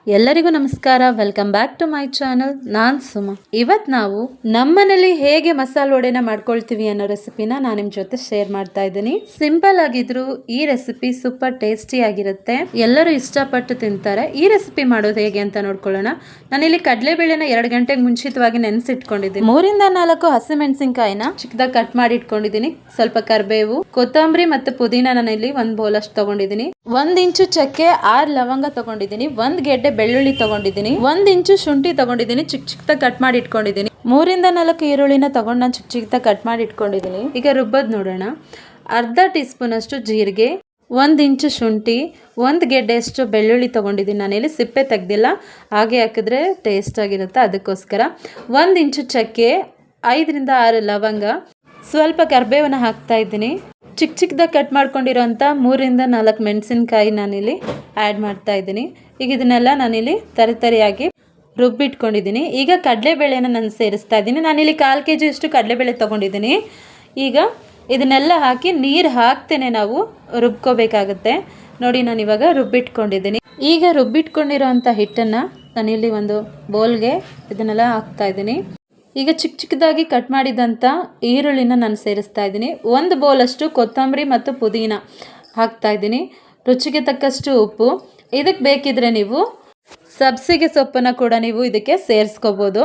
ಎಲ್ಲರಿಗೂ ನಮಸ್ಕಾರ. Welcome back to my channel. ನಾನು ಸುಮಾ. ಇವತ್ತು ನಾವು ನಮ್ಮನೇಲಿ ಹೇಗೆ ಮಸಾಲೆ ವಡೆನ ಮಾಡ್ಕೊಳ್ತೀವಿ ಅನ್ನೋ ರೆಸಿಪಿನ ನಾನು ನಿಮ್ಮ ಜೊತೆ ಶೇರ್ ಮಾಡ್ತಾ ಇದ್ದೀನಿ. ಸಿಂಪಲ್ ಆಗಿದ್ರು ಈ ರೆಸಿಪಿ ಸೂಪರ್ ಟೇಸ್ಟಿ ಆಗಿರುತ್ತೆ, ಎಲ್ಲರೂ ಇಷ್ಟಪಟ್ಟು ತಿಂತಾರೆ. ಈ ರೆಸಿಪಿ ಮಾಡೋದು ಹೇಗೆ ಅಂತ ನೋಡ್ಕೊಳ್ಳೋಣ. ನಾನಿಲ್ಲಿ ಕಡಲೆಬೇಳೆನ 2 ಗಂಟೆಗೆ ಮುಂಚಿತವಾಗಿ ನೆನೆಸಿಟ್ಕೊಂಡಿದ್ದೀನಿ. 3-4 ಹಸಿಮೆಣಸಿನಕಾಯಿನ ಚಿಕ್ಕದಾಗಿ ಕಟ್ ಮಾಡಿ ಇಟ್ಕೊಂಡಿದ್ದೀನಿ. ಸ್ವಲ್ಪ ಕರಿಬೇವು, ಕೊತ್ತಂಬರಿ ಮತ್ತು ಪುದೀನ ನಾನಿಲ್ಲಿ 1 ಬೌಲ್ ಅಷ್ಟು ತಗೊಂಡಿದ್ದೀನಿ. 1 ಇಂಚು ಚಕ್ಕೆ, 6 ಲವಂಗ ತಗೊಂಡಿದ್ದೀನಿ. 1 ಗೆಡ್ಡೆ ಬೆಳ್ಳುಳ್ಳಿ ತಗೊಂಡಿದ್ದೀನಿ. 1 ಇಂಚು ಶುಂಠಿ ತಗೊಂಡಿದ್ದೀನಿ, ಚಿಕ್ಕದಾಗಿ ಕಟ್ ಮಾಡಿ ಇಟ್ಕೊಂಡಿದ್ದೀನಿ. 3-4 ಈರುಳ್ಳಿನ ತಗೊಂಡು ನಾನು ಚಿಕ್ಕದಾಗಿ ಕಟ್ ಮಾಡಿ ಇಟ್ಕೊಂಡಿದ್ದೀನಿ. ಈಗ ರುಬ್ಬೋದು ನೋಡೋಣ. ಅರ್ಧ ಟೀ ಸ್ಪೂನ್ ಅಷ್ಟು ಜೀರಿಗೆ, 1 ಇಂಚು ಶುಂಠಿ, 1 ಗೆಡ್ಡೆಯಷ್ಟು ಬೆಳ್ಳುಳ್ಳಿ ತಗೊಂಡಿದ್ದೀನಿ. ನಾನಿಲ್ಲಿ ಸಿಪ್ಪೆ ತೆಗ್ದಿಲ್ಲ, ಹಾಗೆ ಹಾಕಿದ್ರೆ ಟೇಸ್ಟ್ ಆಗಿರುತ್ತೆ, ಅದಕ್ಕೋಸ್ಕರ. 1 ಇಂಚು ಚಕ್ಕೆ, 5-6 ಲವಂಗ, ಸ್ವಲ್ಪ ಕರಿಬೇವನ್ನ ಹಾಕ್ತಾ ಇದ್ದೀನಿ. ಚಿಕ್ಕದಾಗಿ ಕಟ್ ಮಾಡ್ಕೊಂಡಿರೋಂಥ 3-4 ಮೆಣಸಿನ್ಕಾಯಿ ನಾನಿಲ್ಲಿ ಆ್ಯಡ್ ಮಾಡ್ತಾ ಇದ್ದೀನಿ. ಈಗ ಇದನ್ನೆಲ್ಲ ನಾನಿಲ್ಲಿ ತರಿಯಾಗಿ ರುಬ್ಬಿಟ್ಕೊಂಡಿದ್ದೀನಿ. ಈಗ ಕಡಲೆಬೇಳೆನ ನಾನು ಸೇರಿಸ್ತಾ ಇದ್ದೀನಿ. ನಾನಿಲ್ಲಿ 1/4 kg ಅಷ್ಟು ಕಡಲೆಬೇಳೆ ತೊಗೊಂಡಿದ್ದೀನಿ. ಈಗ ಇದನ್ನೆಲ್ಲ ಹಾಕಿ ನೀರು ಹಾಕ್ತೇನೆ ನಾವು ರುಬ್ಕೋಬೇಕಾಗುತ್ತೆ. ನೋಡಿ, ನಾನು ಇವಾಗ ರುಬ್ಬಿಟ್ಕೊಂಡಿದ್ದೀನಿ. ಈಗ ರುಬ್ಬಿಟ್ಕೊಂಡಿರೋಂಥ ಹಿಟ್ಟನ್ನು ನಾನಿಲ್ಲಿ ಒಂದು ಬೌಲ್ಗೆ ಇದನ್ನೆಲ್ಲ ಹಾಕ್ತಾ ಇದ್ದೀನಿ. ಈಗ ಚಿಕ್ಕದಾಗಿ ಕಟ್ ಮಾಡಿದಂಥ ಈರುಳ್ಳಿನ ನಾನು ಸೇರಿಸ್ತಾ ಇದ್ದೀನಿ. 1 ಬೌಲಷ್ಟು ಕೊತ್ತಂಬರಿ ಮತ್ತು ಪುದೀನ ಹಾಕ್ತಾ ಇದ್ದೀನಿ. ರುಚಿಗೆ ತಕ್ಕಷ್ಟು ಉಪ್ಪು. ಇದಕ್ಕೆ ಬೇಕಿದ್ರೆ ನೀವು ಸಬ್ಸಿಗೆ ಸೊಪ್ಪನ್ನು ಕೂಡ ನೀವು ಇದಕ್ಕೆ ಸೇರಿಸ್ಕೋಬೋದು.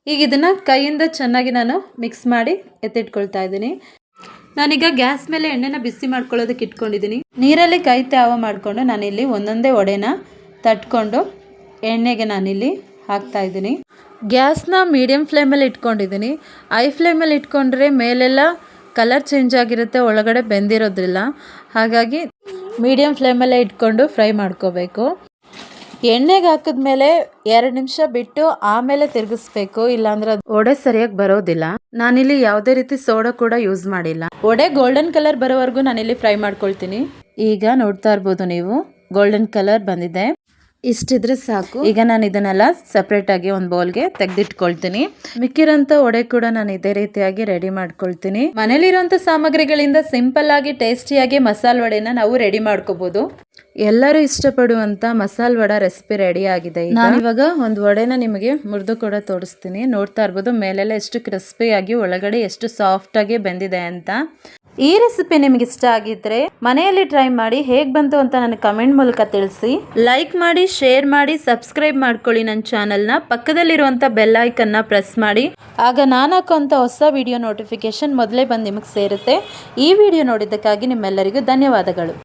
ಈಗ ಇದನ್ನು ಕೈಯಿಂದ ಚೆನ್ನಾಗಿ ನಾನು ಮಿಕ್ಸ್ ಮಾಡಿ ಎತ್ತಿಟ್ಕೊಳ್ತಾ ಇದ್ದೀನಿ. ನಾನೀಗ ಗ್ಯಾಸ್ ಮೇಲೆ ಎಣ್ಣೆನ ಬಿಸಿ ಮಾಡ್ಕೊಳ್ಳೋದಕ್ಕೆ ಇಟ್ಕೊಂಡಿದ್ದೀನಿ. ನೀರಲ್ಲಿ ಕೈ ತ್ಯಾವ ಮಾಡಿಕೊಂಡು ನಾನಿಲ್ಲಿ ಒಂದೊಂದೇ ವಡೆನ ತಟ್ಕೊಂಡು ಎಣ್ಣೆಗೆ ನಾನಿಲ್ಲಿ ಹಾಕ್ತಾ ಇದ್ದೀನಿ. ಗ್ಯಾಸ್ನ ಮೀಡಿಯಮ್ ಫ್ಲೇಮಲ್ಲಿ ಇಟ್ಕೊಂಡಿದ್ದೀನಿ. ಐ ಫ್ಲೇಮಲ್ಲಿ ಇಟ್ಕೊಂಡ್ರೆ ಮೇಲೆಲ್ಲ ಕಲರ್ ಚೇಂಜ್ ಆಗಿರುತ್ತೆ, ಒಳಗಡೆ ಬೆಂದಿರೋದಿಲ್ಲ. ಹಾಗಾಗಿ ಮೀಡಿಯಮ್ ಫ್ಲೇಮಲ್ಲೇ ಇಟ್ಕೊಂಡು ಫ್ರೈ ಮಾಡ್ಕೋಬೇಕು. ಎಣ್ಣೆಗೆ ಹಾಕಿದ್ಮೇಲೆ 2 ನಿಮಿಷ ಬಿಟ್ಟು ಆಮೇಲೆ ತಿರುಗಿಸ್ಬೇಕು, ಇಲ್ಲಾಂದ್ರೆ ಅದು ವಡೆ ಸರಿಯಾಗಿ ಬರೋದಿಲ್ಲ. ನಾನಿಲ್ಲಿ ಯಾವುದೇ ರೀತಿ ಸೋಡಾ ಕೂಡ ಯೂಸ್ ಮಾಡಿಲ್ಲ. ವಡೆ ಗೋಲ್ಡನ್ ಕಲರ್ ಬರೋವರೆಗೂ ನಾನಿಲ್ಲಿ ಫ್ರೈ ಮಾಡ್ಕೊಳ್ತೀನಿ. ಈಗ ನೋಡ್ತಾ ಇರ್ಬೋದು ನೀವು, ಗೋಲ್ಡನ್ ಕಲರ್ ಬಂದಿದೆ. ಇಷ್ಟಿದ್ರೆ ಸಾಕು. ಈಗ ನಾನು ಇದನ್ನೆಲ್ಲ ಸಪ್ರೇಟಾಗಿ ಒಂದು ಬೌಲ್ಗೆ ತೆಗೆದಿಟ್ಕೊಳ್ತೀನಿ. ಮಿಕ್ಕಿರೋಂಥ ವಡೆ ಕೂಡ ನಾನು ಇದೇ ರೀತಿಯಾಗಿ ರೆಡಿ ಮಾಡ್ಕೊಳ್ತೀನಿ. ಮನೇಲಿರೋಂಥ ಸಾಮಗ್ರಿಗಳಿಂದ ಸಿಂಪಲ್ ಆಗಿ ಟೇಸ್ಟಿಯಾಗಿ ಮಸಾಲೆ ವಡೆನ ನಾವು ರೆಡಿ ಮಾಡ್ಕೋಬಹುದು. ಎಲ್ಲರೂ ಇಷ್ಟಪಡುವಂಥ ಮಸಾಲೆ ವಡೆ ರೆಸಿಪಿ ರೆಡಿ ಆಗಿದೆ. ನಾನು ಇವಾಗ ಒಂದು ವಡೆನ ನಿಮಗೆ ಮುರಿದು ಕೂಡ ತೋರಿಸ್ತೀನಿ. ನೋಡ್ತಾ ಇರ್ಬೋದು ಮೇಲೆಲ್ಲ ಎಷ್ಟು ಕ್ರಿಸ್ಪಿಯಾಗಿ, ಒಳಗಡೆ ಎಷ್ಟು ಸಾಫ್ಟಾಗಿ ಬೆಂದಿದೆ ಅಂತ. ಈ ರೆಸಿಪಿ ನಿಮಗೆ ಇಷ್ಟ ಆಗಿದ್ರೆ ಮನೆಯಲ್ಲಿ ಟ್ರೈ ಮಾಡಿ, ಹೇಗೆ ಬಂತು ಅಂತ ನನಗೆ ಕಮೆಂಟ್ ಮೂಲಕ ತಿಳಿಸಿ. ಲೈಕ್ ಮಾಡಿ, ಶೇರ್ ಮಾಡಿ, ಸಬ್ಸ್ಕ್ರೈಬ್ ಮಾಡ್ಕೊಳ್ಳಿ ನನ್ನ ಚಾನಲ್ನ. ಪಕ್ಕದಲ್ಲಿರುವಂಥ ಬೆಲ್ ಐಕನ್ನ ಪ್ರೆಸ್ ಮಾಡಿ, ಆಗ ನಾನು ಹಾಕೋಂಥ ಹೊಸ ವಿಡಿಯೋ ನೋಟಿಫಿಕೇಶನ್ ಮೊದಲೇ ಬಂದು ನಿಮಗೆ ಸೇರುತ್ತೆ. ಈ ವಿಡಿಯೋ ನೋಡಿದ್ದಕ್ಕಾಗಿ ನಿಮ್ಮೆಲ್ಲರಿಗೂ ಧನ್ಯವಾದಗಳು.